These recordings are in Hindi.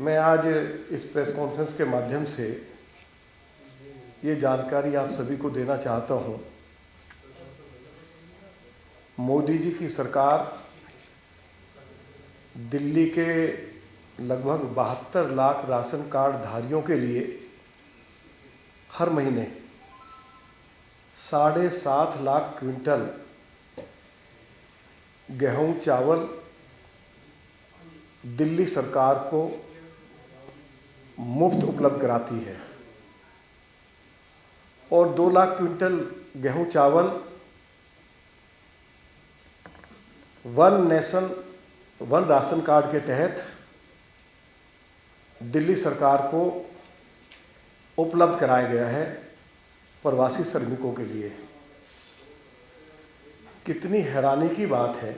मैं आज इस प्रेस कॉन्फ्रेंस के माध्यम से ये जानकारी आप सभी को देना चाहता हूँ। मोदी जी की सरकार दिल्ली के लगभग 72 लाख राशन कार्ड धारियों के लिए हर महीने 7.5 लाख क्विंटल गेहूं चावल दिल्ली सरकार को मुफ्त उपलब्ध कराती है और 2 लाख क्विंटल गेहूं चावल one nation one ration card के तहत दिल्ली सरकार को उपलब्ध कराया गया है प्रवासी श्रमिकों के लिए। कितनी हैरानी की बात है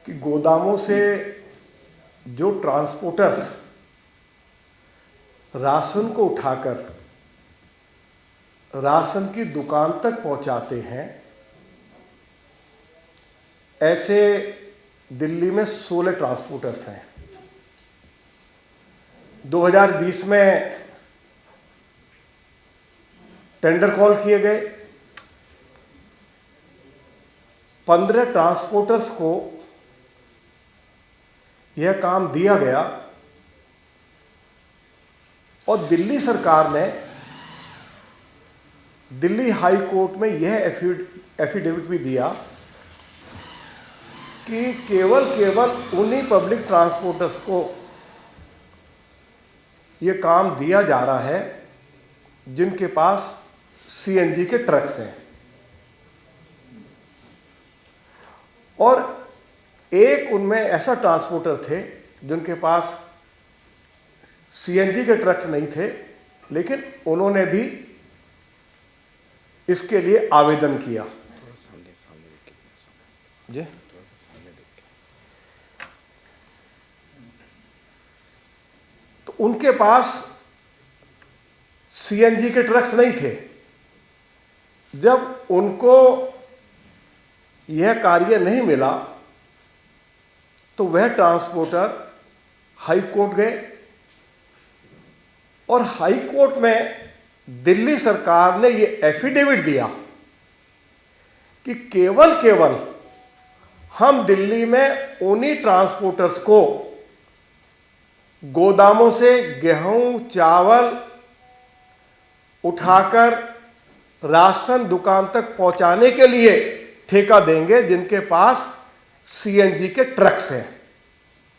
कि गोदामों से जो ट्रांसपोर्टर्स राशन को उठाकर राशन की दुकान तक पहुंचाते हैं, ऐसे दिल्ली में 16 ट्रांसपोर्टर्स हैं। 2020 में टेंडर कॉल किए गए, 15 ट्रांसपोर्टर्स को यह काम दिया गया और दिल्ली सरकार ने दिल्ली हाई कोर्ट में यह एफिडेविट भी दिया कि केवल उन्हीं पब्लिक ट्रांसपोर्टर्स को यह काम दिया जा रहा है जिनके पास सीएनजी के ट्रक्स हैं। और एक उनमें ऐसा ट्रांसपोर्टर थे जिनके पास सीएनजी के ट्रक्स नहीं थे, लेकिन उन्होंने भी इसके लिए आवेदन किया। जी तो उनके पास सीएनजी के ट्रक्स नहीं थे। जब उनको यह कार्य नहीं मिला तो वह ट्रांसपोर्टर हाई कोर्ट गए और हाई कोर्ट में दिल्ली सरकार ने यह एफिडेविट दिया कि केवल हम दिल्ली में उन्हीं ट्रांसपोर्टर्स को गोदामों से गेहूं चावल उठाकर राशन दुकान तक पहुंचाने के लिए ठेका देंगे जिनके पास सीएनजी के ट्रक्स हैं।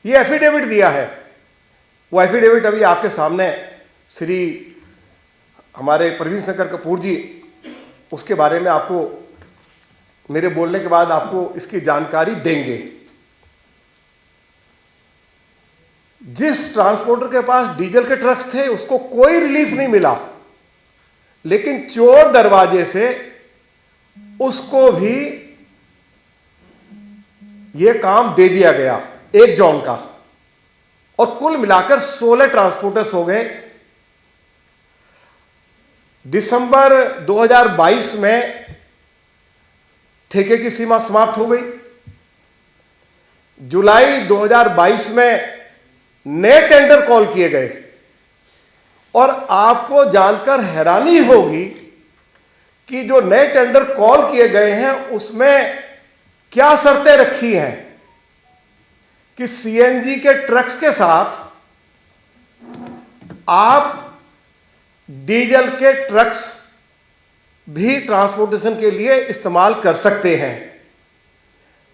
ये एफिडेविट दिया है। वो एफिडेविट अभी आपके सामने श्री हमारे प्रवीण शंकर कपूर जी उसके बारे में आपको मेरे बोलने के बाद आपको इसकी जानकारी देंगे। जिस ट्रांसपोर्टर के पास डीजल के ट्रक्स थे उसको कोई रिलीफ नहीं मिला, लेकिन चोर दरवाजे से उसको भी यह काम दे दिया गया 1 जॉन का, और कुल मिलाकर 16 ट्रांसपोर्टर्स हो गए। दिसंबर 2022 में ठेके की सीमा समाप्त हो गई। जुलाई 2022 में नए टेंडर कॉल किए गए और आपको जानकर हैरानी होगी कि जो नए टेंडर कॉल किए गए हैं उसमें क्या शर्तें रखी हैं कि सीएनजी के ट्रक्स के साथ आप डीजल के ट्रक्स भी ट्रांसपोर्टेशन के लिए इस्तेमाल कर सकते हैं,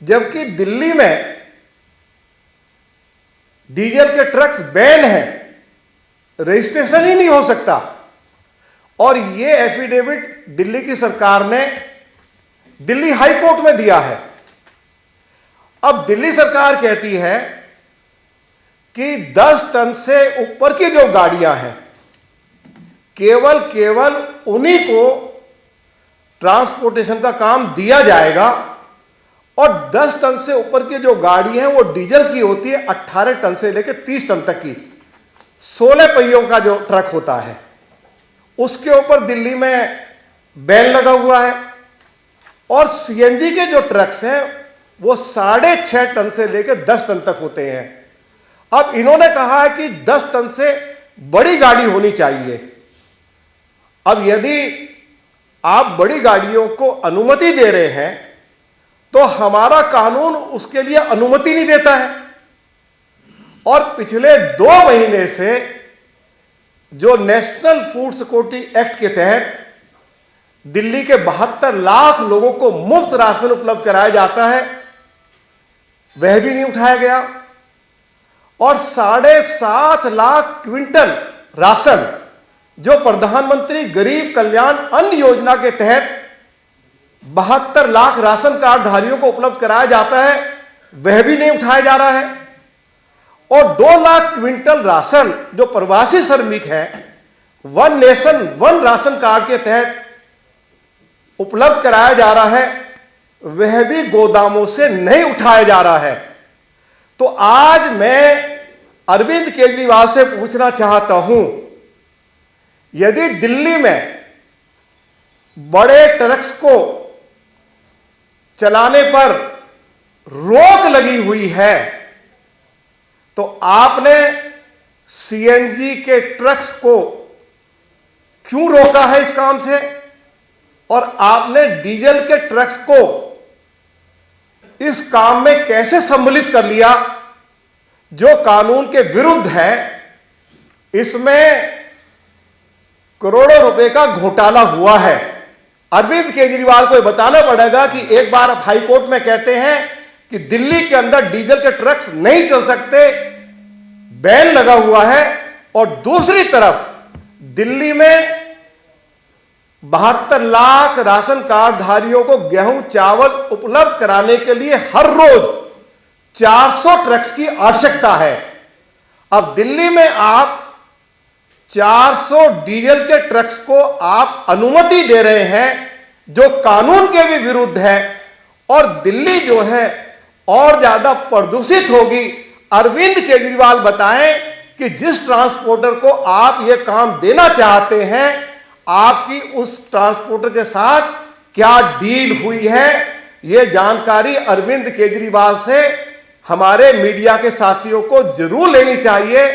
जबकि दिल्ली में डीजल के ट्रक्स बैन है, रजिस्ट्रेशन ही नहीं हो सकता। और यह एफिडेविट दिल्ली की सरकार ने दिल्ली हाई कोर्ट में दिया है। अब दिल्ली सरकार कहती है कि 10 टन से ऊपर की जो गाड़ियां हैं केवल उन्हीं को ट्रांसपोर्टेशन का काम दिया जाएगा, और 10 टन से ऊपर की जो गाड़ी है वो डीजल की होती है 18 टन से लेकर 30 टन तक की 16 पहियों का जो ट्रक होता है उसके ऊपर दिल्ली में बैन लगा हुआ है। और सीएनजी के जो ट्रक्स हैं वो 6.5 टन से लेकर 10 टन तक होते हैं। अब इन्होंने कहा है कि 10 टन से बड़ी गाड़ी होनी चाहिए। अब यदि आप बड़ी गाड़ियों को अनुमति दे रहे हैं तो हमारा कानून उसके लिए अनुमति नहीं देता है। और पिछले 2 महीने से जो नेशनल फूड सिक्योरिटी एक्ट के तहत दिल्ली के 72 लाख लोगों को मुफ्त राशन उपलब्ध कराया जाता है, वह भी नहीं उठाया गया। और 7.5 लाख क्विंटल राशन जो प्रधानमंत्री गरीब कल्याण अन्न योजना के तहत 72 लाख राशन कार्ड धारियों को उपलब्ध कराया जाता है, वह भी नहीं उठाया जा रहा है। और 2 लाख क्विंटल राशन जो प्रवासी श्रमिक है, one nation one ration card के तहत उपलब्ध कराया जा रहा है, वह भी गोदामों से नहीं उठाया जा रहा है। तो आज मैं अरविंद केजरीवाल से पूछना चाहता हूं, यदि दिल्ली में बड़े ट्रक्स को चलाने पर रोक लगी हुई है, तो आपने सीएनजी के ट्रक्स को क्यों रोका है इस काम से? और आपने डीजल के ट्रक्स को इस काम में कैसे सम्मिलित कर लिया जो कानून के विरुद्ध है? इसमें करोड़ों रुपए का घोटाला हुआ है। अरविंद केजरीवाल को बताना पड़ेगा कि एक बार आप हाई कोर्ट में कहते हैं कि दिल्ली के अंदर डीजल के ट्रक्स नहीं चल सकते, बैन लगा हुआ है, और दूसरी तरफ दिल्ली में 72 लाख राशन कार्ड धारियों को गेहूं चावल उपलब्ध कराने के लिए हर रोज 400 ट्रक्स की आवश्यकता है। अब दिल्ली में आप 400 डीजल के ट्रक्स को आप अनुमति दे रहे हैं जो कानून के भी विरुद्ध है, और दिल्ली जो है और ज्यादा प्रदूषित होगी। अरविंद केजरीवाल बताएं कि जिस ट्रांसपोर्टर को आप यह काम देना चाहते हैं, आपकी उस ट्रांसपोर्टर के साथ क्या डील हुई है? यह जानकारी अरविंद केजरीवाल से हमारे मीडिया के साथियों को जरूर लेनी चाहिए।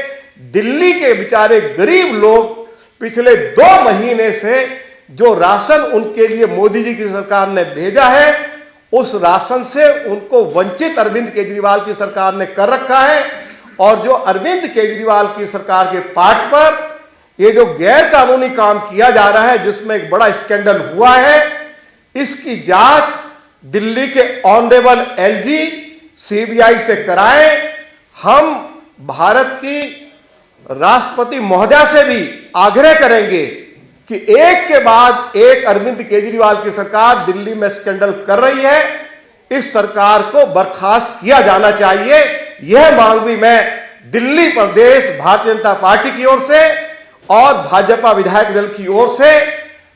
दिल्ली के बेचारे गरीब लोग पिछले 2 महीने से जो राशन उनके लिए मोदी जी की सरकार ने भेजा है, उस राशन से उनको वंचित अरविंद केजरीवाल की सरकार ने कर रखा है। और जो अरविंद केजरीवाल की सरकार के पार्ट पर ये जो गैर कानूनी काम किया जा रहा है, जिसमें एक बड़ा स्कैंडल हुआ है, इसकी जांच दिल्ली के ऑनरेबल एलजी सीबीआई से कराएं। हम भारत की राष्ट्रपति महोदया से भी आग्रह करेंगे कि एक के बाद एक अरविंद केजरीवाल की सरकार दिल्ली में स्कैंडल कर रही है, इस सरकार को बर्खास्त किया जाना चाहिए। यह मांग भी मैं दिल्ली प्रदेश भारतीय जनता पार्टी की ओर से और भाजपा विधायक दल की ओर से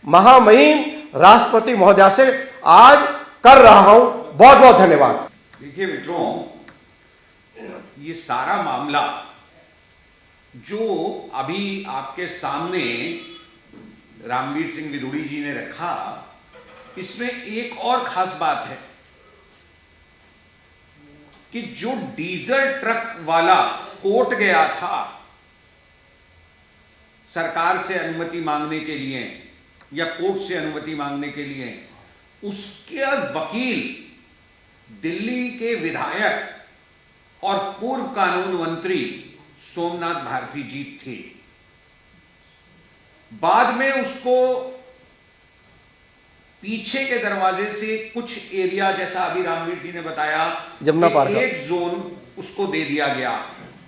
महामहिम राष्ट्रपति महोदया से आज कर रहा हूं। बहुत बहुत धन्यवाद। देखिए मित्रों, ये सारा मामला जो अभी आपके सामने रामवीर सिंह विदुड़ी जी ने रखा, इसमें एक और खास बात है कि जो डीजल ट्रक वाला कोर्ट गया था सरकार से अनुमति मांगने के लिए या कोर्ट से अनुमति मांगने के लिए, उसके वकील दिल्ली के विधायक और पूर्व कानून मंत्री सोमनाथ भारती जी थे। बाद में उसको पीछे के दरवाजे से कुछ एरिया, जैसा अभी रामवीर जी ने बताया, जमुना पार्क एक जोन उसको दे दिया गया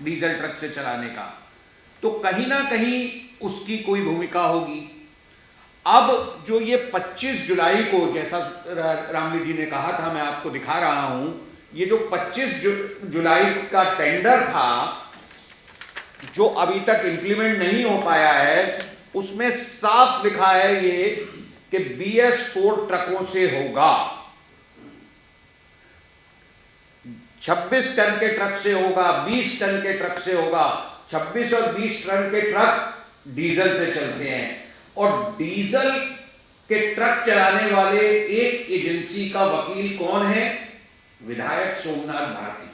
डीजल ट्रक से चलाने का। तो कहीं ना कहीं उसकी कोई भूमिका होगी। अब जो ये 25 जुलाई को, जैसा रामवीर जी ने कहा था, मैं आपको दिखा रहा हूं, ये जो 25 जुलाई का टेंडर था जो अभी तक इंप्लीमेंट नहीं हो पाया है, उसमें साफ लिखा है ये कि BS4 ट्रकों से होगा, 26 टन के ट्रक से होगा, 20 टन के ट्रक से होगा। 26 और 20 टन के ट्रक डीजल से चलते हैं, और डीजल के ट्रक चलाने वाले एक एजेंसी का वकील कौन है? विधायक सोमनाथ भारती।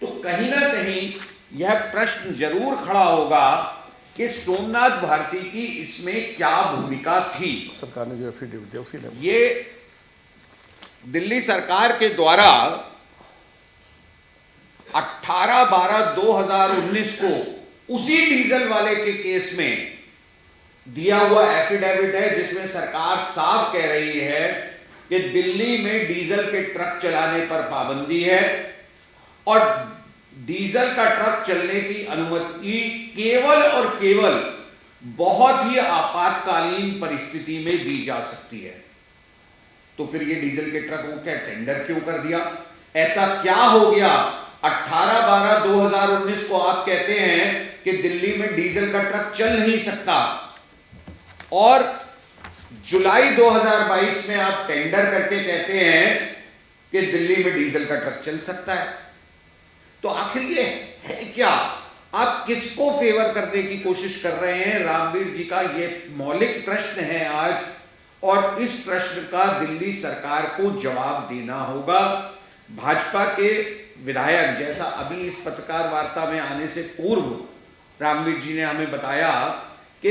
तो कहीं ना कहीं यह प्रश्न जरूर खड़ा होगा कि सोमनाथ भारती की इसमें क्या भूमिका थी। सरकार ने जो एफिडेविट दिया उसी ने ये दिल्ली सरकार के द्वारा 18/12/2019 को उसी डीजल वाले के केस में दिया हुआ एफिडेविट है, जिसमें सरकार साफ कह रही है कि दिल्ली में डीजल के ट्रक चलाने पर पाबंदी है और डीजल का ट्रक चलने की अनुमति केवल और केवल बहुत ही आपातकालीन परिस्थिति में दी जा सकती है। तो फिर ये डीजल के ट्रक को क्या टेंडर क्यों कर दिया? ऐसा क्या हो गया 18/12/2019 को आप कहते हैं कि दिल्ली में डीजल का ट्रक चल नहीं सकता और जुलाई 2022 में आप टेंडर करके कहते हैं कि दिल्ली में डीजल का ट्रक चल सकता है। तो आखिर ये है क्या? आप किसको फेवर करने की कोशिश कर रहे हैं? रामवीर जी का ये मौलिक प्रश्न है आज, और इस प्रश्न का दिल्ली सरकार को जवाब देना होगा। भाजपा के विधायक, जैसा अभी इस पत्रकार वार्ता में आने से पूर्व रामवीर जी ने हमें बताया कि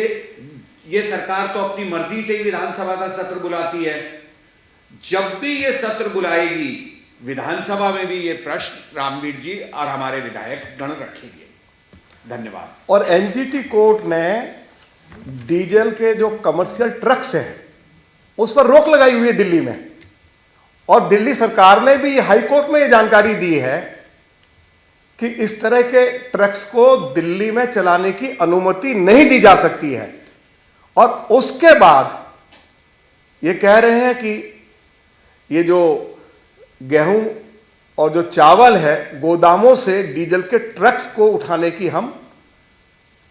ये सरकार तो अपनी मर्जी से ही विधानसभा का सत्र बुलाती है, जब भी ये सत्र बुलाएगी विधानसभा में भी ये प्रश्न रामवीर जी और हमारे विधायक गण रखेंगे। धन्यवाद। और एनजीटी कोर्ट ने डीजल के जो कमर्शियल ट्रक्स हैं उस पर रोक लगाई हुई है दिल्ली में, और दिल्ली सरकार ने भी हाई कोर्ट में ये जानकारी दी है कि इस तरह के ट्रक्स को दिल्ली में चलाने की अनुमति नहीं दी जा सकती है। और उसके बाद ये कह रहे हैं कि ये जो गेहूं और जो चावल है गोदामों से डीजल के ट्रक्स को उठाने की हम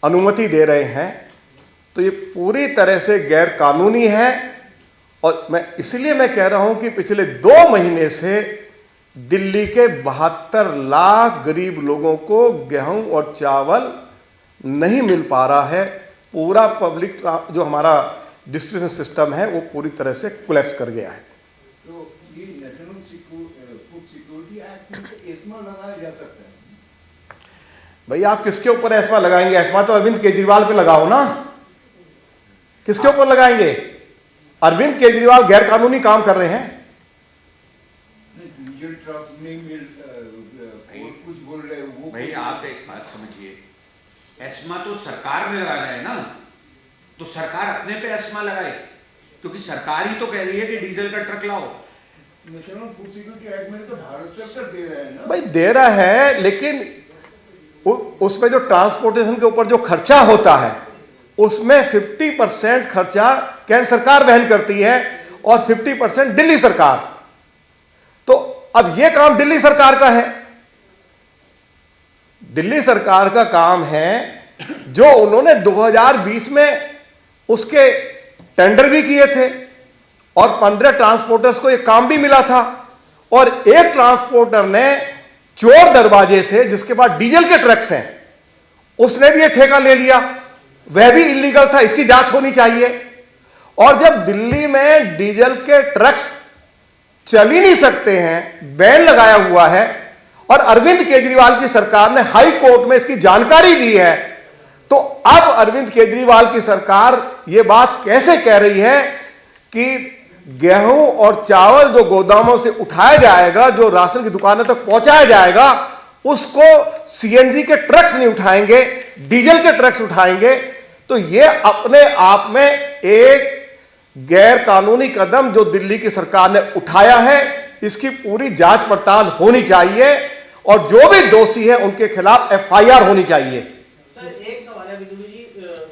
अनुमति दे रहे हैं। तो ये पूरी तरह से गैर कानूनी है, और इसलिए मैं कह रहा हूं कि पिछले 2 महीने से दिल्ली के 72 लाख गरीब लोगों को गेहूं और चावल नहीं मिल पा रहा है। पूरा पब्लिक जो हमारा डिस्ट्रीब्यूशन सिस्टम है वो पूरी तरह से कोलैप्स कर गया है। तो ये नेशनल फूड सिक्योरिटी एक्ट में एस्मा लगाया जा सकता है? भाई आप किसके ऊपर एस्मा लगाएंगे? एस्मा तो अरविंद केजरीवाल पे लगाओ ना, किसके ऊपर लगाएंगे? अरविंद केजरीवाल गैर कानूनी काम कर रहे हैं। डीजल ट्रक नहीं मिल कुछ बोल रहे वो भाई आप एक बात समझिए, एस्मा तो सरकार ने लगाया है ना, तो सरकार अपने पे एस्मा लगाए, क्योंकि सरकार ही तो कह रही है कि डीजल का ट्रक लाओ। नेशनल फूड सिक्योरिटी एक्ट में तो भारत सरकार दे रहा है ना। भाई दे रहा है, लेकिन उसमें जो ट्रांसपोर्टेशन के ऊपर जो खर्चा होता है उसमें 50% खर्चा केंद्र सरकार वहन करती है और 50% दिल्ली सरकार। तो अब यह काम दिल्ली सरकार का है। दिल्ली सरकार का काम है जो उन्होंने 2020 में उसके टेंडर भी किए थे और 15 ट्रांसपोर्टर्स को यह काम भी मिला था, और एक ट्रांसपोर्टर ने चोर दरवाजे से, जिसके पास डीजल के ट्रक्स हैं, उसने भी यह ठेका ले लिया, वह भी इलीगल था। इसकी जांच होनी चाहिए। और जब दिल्ली में डीजल के ट्रक्स चल ही नहीं सकते हैं, बैन लगाया हुआ है, और अरविंद केजरीवाल की सरकार ने हाई कोर्ट में इसकी जानकारी दी है, तो अब अरविंद केजरीवाल की सरकार यह बात कैसे कह रही है कि गेहूं और चावल जो गोदामों से उठाया जाएगा, जो राशन की दुकानों तक पहुंचाया जाएगा, उसको सीएनजी के ट्रक्स नहीं उठाएंगे, डीजल के ट्रक्स उठाएंगे। तो यह अपने आप में एक गैर कानूनी कदम जो दिल्ली की सरकार ने उठाया है, इसकी पूरी जांच पड़ताल होनी चाहिए और जो भी दोषी है उनके खिलाफ एफआईआर होनी चाहिए। सर एक सवाल है विदुर जी,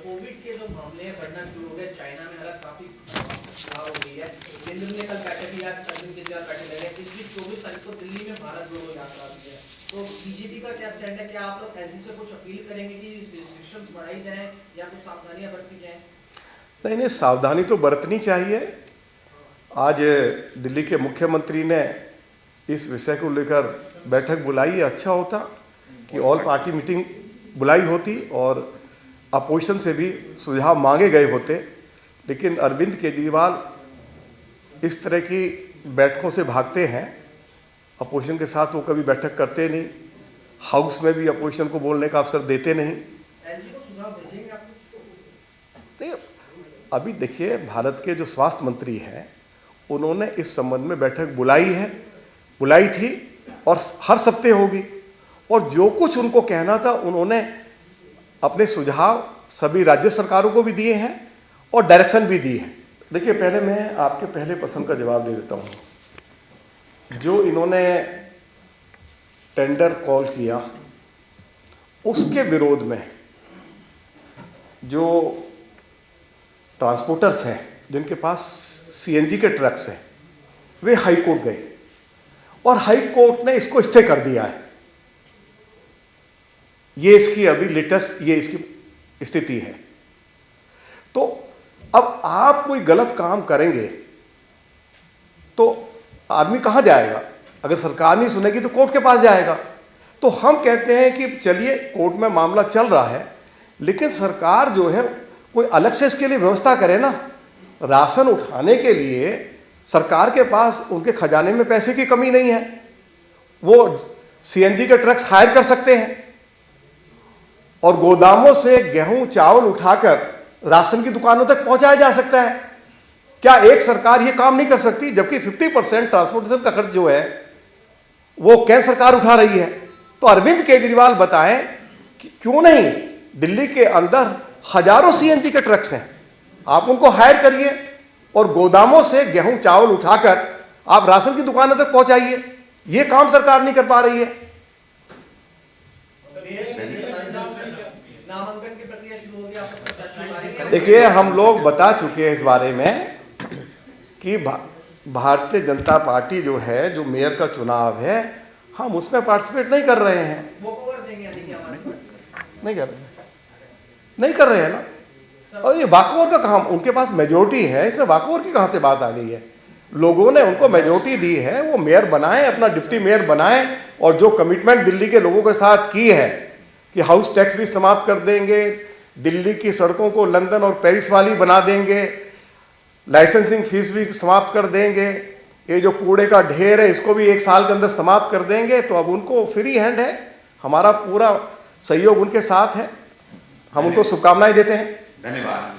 कोविड के जो मामले हैं बढ़ना शुरू हो गए, चाइना में हालत काफी खराब हो गई है। केंद्र ने कल बैठक किया, अरविंद केजरीवाल बैठक ले रहे हैं। इस बीच 24 तारीख को दिल्ली में भारत जोड़ो यात्रा भी है, तो बीजेपी का क्या स्टैंड है? क्या आप लोग एसडी से कुछ अपील करेंगे कि रिस्ट्रिक्शंस बढ़ाई जाएं या कुछ सावधानियां बरती जाएं? नहीं नहीं, सावधानी तो बरतनी चाहिए। आज दिल्ली के मुख्यमंत्री ने इस विषय को लेकर बैठक बुलाई, अच्छा होता कि ऑल पार्टी मीटिंग बुलाई होती और अपोजिशन से भी सुझाव मांगे गए होते। लेकिन अरविंद केजरीवाल इस तरह की बैठकों से भागते हैं, अपोजिशन के साथ वो कभी बैठक करते नहीं, हाउस में भी अपोजिशन को बोलने का अवसर देते नहीं। एलजी को सुझाव भेजेंगे आप? नहीं, अभी देखिए भारत के जो स्वास्थ्य मंत्री हैं उन्होंने इस संबंध में बैठक बुलाई थी और हर सप्ताह होगी, और जो कुछ उनको कहना था उन्होंने अपने सुझाव सभी राज्य सरकारों को भी दिए हैं और डायरेक्शन भी दी है। देखिए पहले मैं आपके पहले प्रश्न का जवाब दे देता हूँ। जो इन्होंने टेंडर कॉल किया उसके विरोध में जो ट्रांसपोर्टर्स हैं जिनके पास सीएनजी के ट्रक्स हैं वे हाई कोर्ट गए और हाई कोर्ट ने इसको स्टे कर दिया है। ये इसकी अभी लेटेस्ट ये इसकी स्थिति है। तो अब आप कोई गलत काम करेंगे तो आदमी कहां जाएगा? अगर सरकार नहीं सुनेगी तो कोर्ट के पास जाएगा। तो हम कहते हैं कि चलिए कोर्ट में मामला चल रहा है, लेकिन सरकार जो है कोई अलग से इसके लिए व्यवस्था करे ना। राशन उठाने के लिए सरकार के पास उनके खजाने में पैसे की कमी नहीं है, वो सीएनजी के ट्रक्स हायर कर सकते हैं और गोदामों से गेहूं चावल उठाकर राशन की दुकानों तक पहुंचाया जा सकता है। क्या एक सरकार ये काम नहीं कर सकती? जबकि 50% ट्रांसपोर्टेशन का खर्च जो है वो केंद्र सरकार उठा रही है। तो अरविंद केजरीवाल बताएं कि क्यों नहीं दिल्ली के अंदर हजारों सीएनजी के ट्रक्स हैं, आप उनको हायर करिए और गोदामों से गेहूं चावल उठाकर आप राशन की दुकानों तक पहुंचाइए। ये काम सरकार नहीं कर पा रही है। नामांकन की प्रक्रिया शुरू हो गई। देखिए हम लोग बता चुके हैं इस बारे में कि भारतीय जनता पार्टी जो है, जो मेयर का चुनाव है, हम उसमें पार्टिसिपेट नहीं कर रहे हैं। वो कवर देंगे यानी कि हमारे नहीं कर रहे हैं ना। और ये वॉकओवर का काम, उनके पास मेजोरिटी है, इसमें वॉकओवर की कहां से बात आ गई है? लोगों ने उनको मेजोरिटी दी है, वो मेयर बनाएं, अपना डिप्टी मेयर बनाएं और जो कमिटमेंट दिल्ली के लोगों के साथ की है कि हाउस टैक्स भी समाप्त कर देंगे, दिल्ली की सड़कों को लंदन और पेरिस वाली बना देंगे, लाइसेंसिंग फीस भी समाप्त कर देंगे, ये जो कूड़े का ढेर है इसको भी 1 साल के अंदर समाप्त कर देंगे। तो अब उनको फ्री हैंड है, हमारा पूरा सहयोग उनके साथ है, हम उनको शुभकामनाएं देते हैं। धन्यवाद।